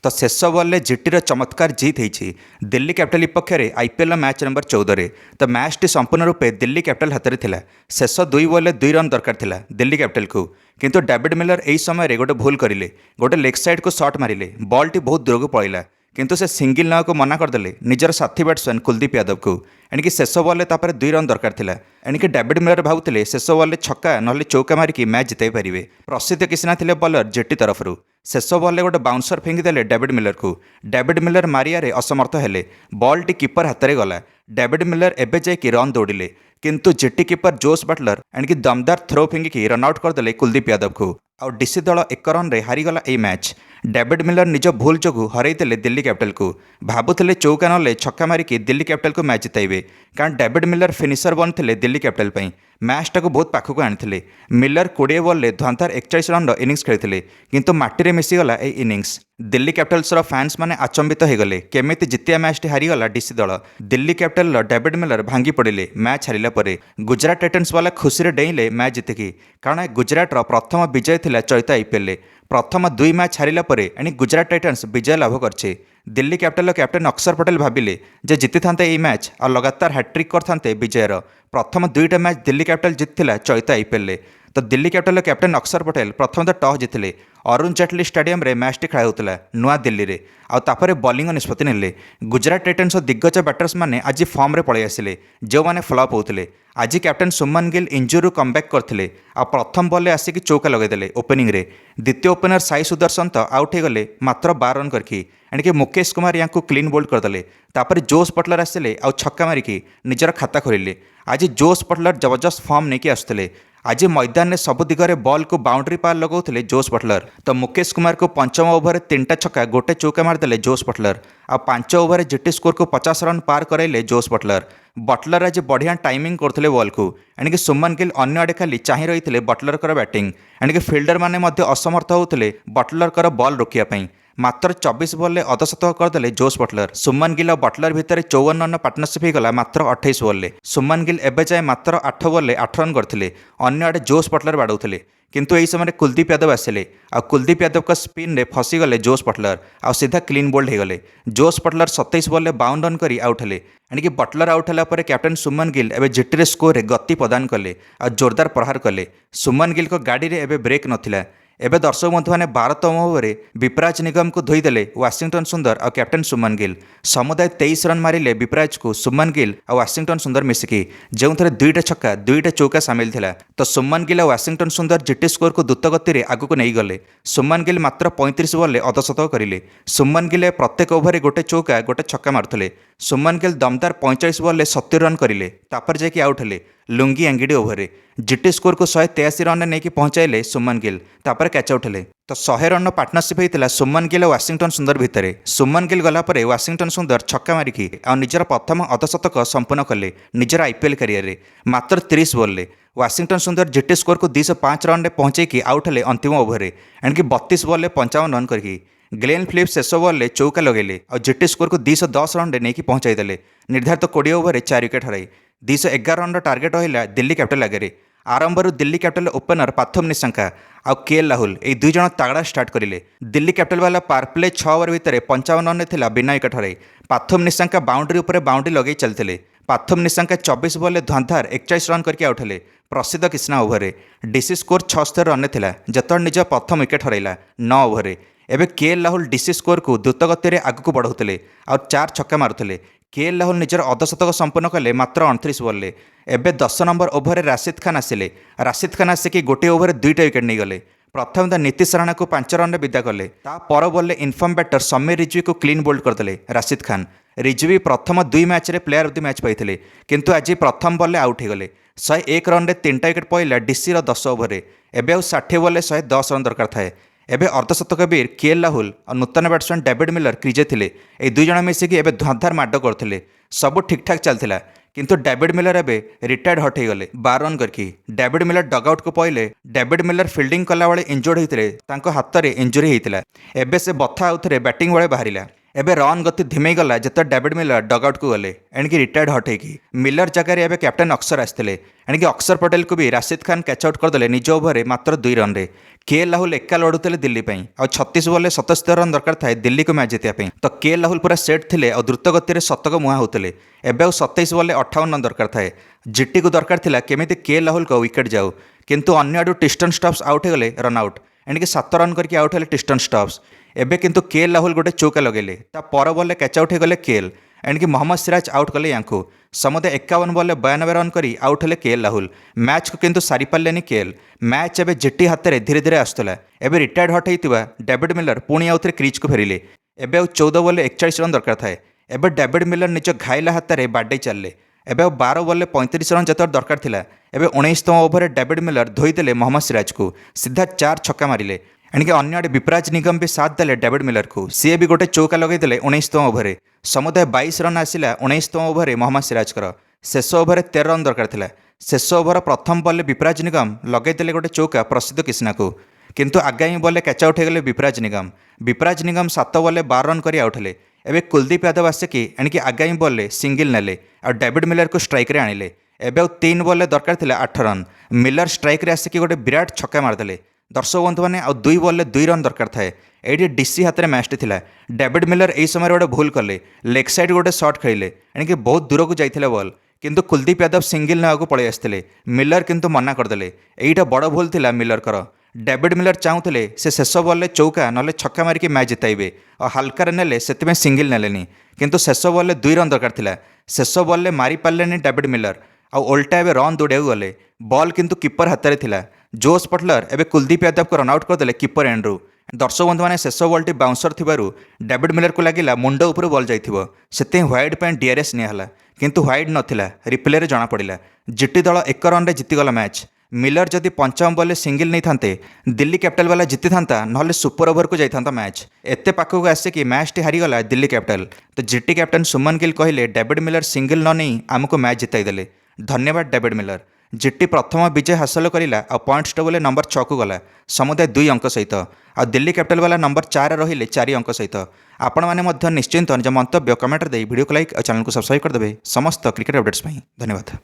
तो शेष बल्ले जीटीर चमत्कार जीत होती दिल्ली कैपिटल विपक्ष में आईपीएल मैच नंबर 14 तो मैच टी संपूर्ण रूपे दिल्ली कैपिटल हाथ में था। शेष 2 बल्ले 2 रन दरकार था दिल्ली कैपिटल को, किंतु डेविड मिलर यही समय गोटे भूल करें, गोटे लेग साइड को शॉट मारे, बॉल टी बहुत दूर को पड़ेगा किंतु से सिंगल ना को मना करदे निजर साथी बैट्समैन कुलदीप यादव को। एणिकी शेष बल्ले 2 रन दरकार था। एणिकी डेविड मिलर भावुले शेष बल्ले छक्का ना चौका मारिकी मैच जितई पारे। प्रसिद्ध किसी ना बॉलर जेटी तरफ शेष बल्ले गोटे बाउंसर फिंगिदेले डेविड मिलर को। डेविड मिलर मारियारे असमर्थ हेले, बॉल टी कीपर हाथ में गला। डेविड मिलर एबे जाइए रन दौड़िले किंतु जेटी कीपर जोस बटलर एणिकी दमदार थ्रो फिंगिकी रनआउट करदे कुलदीप यादव को। आउ डीसी दल 1 रन रे हारीगला यह मैच। डेविड मिलर निज भूल जो हरईले दिल्ली कैपिटल को। भावुले चौका नले छक्का मारिकी दिल्ली कैपिटल को मैच जिताइबे, कारण डेविड मिलर फिनिशर बनते दिल्ली कैपिटल पर। मैच टाक बहुत पाखक आनी। मिलर 20 बल्ले धंधार 41 रन इनिंग्स खेली किंतु माटी मिसीगला यह इनिंग्स। दिल्ली कैपिटल्स फैंस मैंने आचंबित होगले केमिति जितिया मैच टी हारीगला डीसी दल। दिल्ली कैपिटल डेविड मिलर भांगी पड़े मैच हारिला परे। गुजरात टाइटन्स वाला खुशी डेइले मैच जितिकी, कारण गुजरातर प्रथम विजय थिला चलित आईपीएल। प्रथम 2 मैच हारिला परे एणी गुजरात टाइटन्स विजय लाभ करछे। दिल्ली कैपिटल कैप्टेन अक्षर पटेल भाविले जे जीति था यह मैच और लगातार हैट्रिक करते विजयर। प्रथम 2टा मैच दिल्ली कैपिटल जीतिला चलित आईपीएल। तो दिल्ली कैपिटल कैप्टेन अक्षर पटेल प्रथम तो टॉस जीतिले। अरुण जेटली स्टेडियम रे मैच टी खेला होता नुआ दिल्ली रे। आउे बॉलिंग निष्पत्ति नेले। गुजरात टाइटन्स दिग्गज बैटर्स मैंने आज फॉर्म रे पलि आसिले जो मैंने फ्लॉप होते। आज कैप्टेन सुमन गिल इंजुरी कमबैक करते आ प्रथम बॉल आसिक चौका लगेदेले ओपनिंग रे। द्वितीय ओपनर साई सुदर्शन तो आउट हो गले मात्र 12 रन करके। एणिके मुकेश कुमार या क्लीन बोल्ड करदे। तापर जोस बटलर आसिले आ छक्का मारिकी निजर खाता खोलिले। आज जोस बटलर जबरदस्त फॉर्म नहीं आसुले। आज मैदान में सब दिगरे बॉल को बाउंड्री पार लगाउले जोस बटलर। तो मुकेश कुमार को 5म ओवर 3टा छक्का गोटे चौका मारदेले जोस बटलर। आ 5 ओवर जीटी स्कोर को 50 रन पार कराइले जोस बटलर। बटलर आज बढ़िया टाइमिंग करते बॉल को। एणिकी सुमन गिल अन्य आड़े खाली चाह रही बटलर बैटिंग। एणिकी फिल्डर मैंने असमर्थ होते बटलर बॉल रोकियापाई। मात्र 24 बल्ले अर्धशतक करदे जोस बटलर। सुमन गिल और बटलर भितर 54 रन पार्टनरशिप होगा मात्र 28 बल्ले। सुमन गिल एबे जाए मात्र 8 बल्ले 8 रन करते। अन्य आड़े जोस बटलर बाड़ौले किंतु यही समय कुलदीप यादव आसिले आ कुलदीप यादव का स्पिन रे फसीगले जोस बटलर आ सीधा क्लीन बोल्ड होगले। जोस बटलर 27 बल्ले 52 रन कर आउट हेले। एणिकी बटलर आउट होला परे कैप्टेन सुमन गिल एबे जीटी स्कोर रे गति प्रदान कले आ जोरदार प्रहार कले। सुमन गिल को गाड़ी रे एबे ब्रेक नथिला। एबे दर्शक बंधु मैंने 12तम ओवर विपराज निगम को धोईदेले वाशिंगटन सुंदर और कैप्टेन सुमन गिल। समुदाय 23 रन मारिले विपराज को सुमन गिल और वाशिंगटन सुंदर मिसिकी, जो 2टा छक्का 2टा चौका सामिल थिला। तो सुमन गिल और वाशिंगटन सुंदर जीटी स्कोर को द्रुत गति आगक नहीं गले। सुमन गिल मात्र 35 बल्ले अर्धशतक करें। सुमन गिल प्रत्येक ओवर गोटे चौका गोटे छक्का मारुले। सुमन गिल दमदार 45 बल्ले 70 रन करें तापर जाकि आउट हेले Lungi Ngidi over. GT score को 183 रन नहीं पहुंचाइले सुमन गिल तापर कैच आउट हेले। तो 100 रन पार्टनरशिप होता सुमन गिल और वाशिंगटन सुंदर भितर। सुमन गिल गलापर वाशिंगटन सुंदर छक्का मारिकी आ निजर प्रथम अर्धशतक संपूर्ण कले निजर आईपीएल कैरियर रे मात्र 30 बल्ले। वाशिंगटन सुंदर जीटी स्कोर को 205 रन में पहुंचेकी आउट हेले अंतिम ओवर। एणिकी 32 बल्ले 55 रन करके ग्लेन फिलिप्स शेष बल्ले चौका लगेले और जीटी स्कोर को 210 रन में नहीं पहुंचाईदेले। निर्धारित 20 ओवर 4 विकेट हराई 211 रन टार्गेट रहा दिल्ली कैपिटल आगे। आरंभ दिल्ली कैपिटल ओपनर पाथम निशंका आ केएल राहुल ये 2 जन तागड़ा स्टार्ट करें। दिल्ली कैपिटल वाला पार प्ले 6 ओवर भितर 55 रन था बिना विकेट हराई। पाथम निशंका बाउंड्री उपर बाउंड्री लगे चलते। पाथम निशंका 24 बल्ले धंधार 41 रन करके आउट हेले प्रसिद्ध Kisna over. DC score 76 run था जत निज प्रथम विकेट हराइला 9 ओवर। एबे केएल राहुल डीसी स्कोर को द्रुत गति आगक बढ़ाते और 4 छक्का मारुले। केएल राहुल निजर अर्धशतक संपूर्ण कले मात्र 29 बल्ले। एबे 10 नंबर ओवर राशिद खान आसिले। राशिद खान आसिकी गोटे ओवर 2टा विकेट नहीं गले। प्रथम नीतीश राणा को 5 रन विदा कले। पर बल्ले इनफॉर्म बैटर समीर रिजवी को क्लीन बोल्ड करदे राशिद खान। रिजवी प्रथम 2 मैच रे प्लेयर ऑफ द मैच पाइथिले किंतु आज प्रथम बल्ले आउट होगले। 101 रन 3टा विकेट पड़ला डीसी 10 ओवर। एबे आ 60 बल्ले 110 रन दरकार थाए। एबे अर्धशतक वीर केएल राहुल और नूतन बैट्समैन डेविड मिलर क्रिजे थिले। ए 2 जन मिसिकी एबे धंधार माड करथिले। सब ठीक ठाक चलथिला किंतु डेविड मिलर एबे रिटायर्ड हट गले 12 रन करके। डेविड मिलर डगआउट को पहिले। डेविड मिलर फील्डिंग कला बेले इंजोर्ड होते हाथ में इंजुरी होता। एबे से बथा आउे बैटिंग बेले बाहरिला। एबे रन गति धिमेई गला जिते डेविड मिलर डगआउट को गले एणिकी रिटायर्ड हट होगी मिलर जगह एबे कैप्टेन अक्षर आसते एणिकी अक्षर पटेल को भी राशिद खान कैच आउट करदे निज ओभर मात्र 2 रन रे के राहुल एका लड़ुते दिल्ली आ 36 बॉल 77 रन दरकार थाए दिल्ली को मैच जितने तो के राहुल पूरा सेट थे और द्रुत गति शतक मुहां होते एवं 27 बॉल 58 रन दरकार थाए जीटी को दरकार था केमी के राहुल को विकेट जाऊ किंतु अन्य आड़ू टिस्टन स्टॉप्स आउट हो गले रन आउट एणिकी 7 रन करके आउट हेले टिस्टन स्टॉप्स एबे किंतु के राहुल गोटे चौका लगेले ता पर बॉल कैच आउट हो गले केएल एणिकी मोहम्मद सिराज आउट कले यांकू समुदाय 51 बॉल 92 रन करी आउट हेले के राहुल मैच को किंतु सारी पार्लेनी केएल मैच एबे जीटी हाथ में धीरे धीरे आसुला एबे रिटायर्ड हट होता डेविड मिलर पुणी आउ थे क्रिज को फेरिले एबे 14 बॉल 41 रन दरकार थाए एबे डेविड मिलर निज घाइला हाथ में बाडे चलले एबे 12 बॉल 35 रन जत दरकार थिला एबे 19तम ओभर डेविड मिलर धोईदेले मोहम्मद सिराज को सीधा 4 छक्का मारिले एणिके अन्य आड़े विपराज निगम भी साथ देले डेविड मिलर को सी भी गोटे चौका लगेदेले 19तम ओभर समुदाय 22 रन आसिला 19तम ओभर मोहम्मद सिराजकर शेष ओभर 13 रन दरकार थिला शेष ओभर प्रथम बॉल विपराज निगम लगेदेले गोटे चौका प्रसिद्ध कृष्णा को किंतु आगामी बॉल कैच आउट होगले विपराज निगम 7 बॉल 12 रन कर आउट हेले एबे कुलदीप यादव आसिकी एणिके आगामी बॉल सिंगल नेले और डेविड मिलर को स्ट्राइक रे आनिले एबे 3 बॉल दरकार थिला 8 रन मिलर स्ट्राइक रे आसिकी गोटे विराट छक्का मारदेले दर्शक बंधु मैंने आउ 2 बॉल 2 रन दरकार थाए ये डीसी हाथ में मैच था डेविड मिलर यही समय गोटे भूल कले लेग साइड गोटे शॉट खेले एणिके बहुत दूर को जाइए बॉल किंतु कुलदीप यादव सिंगल ना पलि आसते मिलर किंतु मना करदे यहीटा बड़ भूल था मिलरकर डेविड मिलर चाहूले से शेष बॉल चौका ना छक्का मारिकी मैच जिताइबे और हल्कार नेले से सिंगल नेलेनी किंतु शेष बॉल 2 रन दरकार था शेष बॉल मारी पारे डेविड मिलर आ उल्टा एवं रन दौड़ा गले बॉल किंतु कीपर हाथ में था जोस बटलर एवं कुलदीप यादव को रनआउट करदे कीपर एंड्रू दर्शक बंधु मैंने शेष बॉल बाउंसर थिबारु डेविड मिलर को लगिला मुंड उपर बॉल जाइथिबो सेते व्हाइट पे डीआरएस निहला किंतु व्हाइट नथिला रिप्ले रे जाना पड़िला जीटी दल 1 रन रे जीतीगला मैच मिलर जदि 5म बॉल सिंगल नहीं थांते दिल्ली कैपिटल वाला जीति था ना सुपर ओवर को जाता मैच एते पाखक आसिकी मैच टी हारीगला दिल्ली कैपिटल तो जीटी कैप्टन सुमन गिल कहले डेविड मिलर सिंगल न नहीं आमको मैच जिताईदेले धन्यवाद डेविड मिलर जीटी प्रथम विजय हासिल करा और पॉइंट्स टेबल नंबर 6 को गला समुदाय 2 अंक सहित आ दिल्ली कैपिटल वाला नंबर 4 रहिले 4 अंक सहित आपण मैंने निश्चिंत निज मंतव्य कमेंट दे वीडियो को लाइक और चैनल को सब्सक्राइब करदे समस्त क्रिकेट अपडेट्स धन्यवाद।